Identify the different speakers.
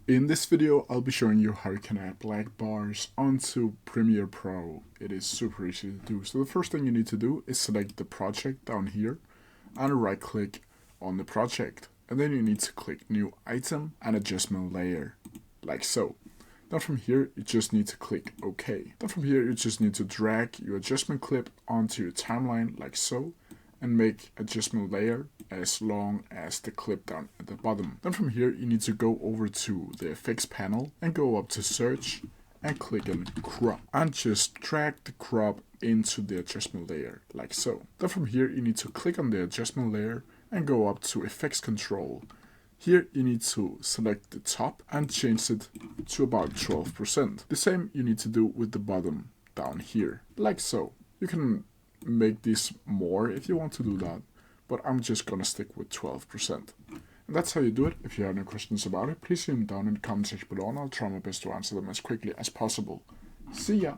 Speaker 1: In this video, I'll be showing you how you can add black bars onto Premiere Pro. It is super easy to do. So the first thing you need to do is select the project down here and right click on the project. And then you need to click New Item and Adjustment Layer, like so. Then from here, you just need to click OK. Then from here, you just need to drag your adjustment clip onto your timeline, like so, and make adjustment layer as long as the clip down at the bottom. Then from here, you need to go over to the effects panel and go up to search and click on crop and just drag the crop into the adjustment layer, like so. Then from here, you need to click on the adjustment layer and go up to effects control. Here you need to select the top and change it to about 12%. The same you need to do with the bottom down here, like so. You can make this more if you want to do that, but I'm just gonna stick with 12%. And that's how you do it. If you have any questions about it, please leave them down in the comment section below and I'll try my best to answer them as quickly as possible. See ya!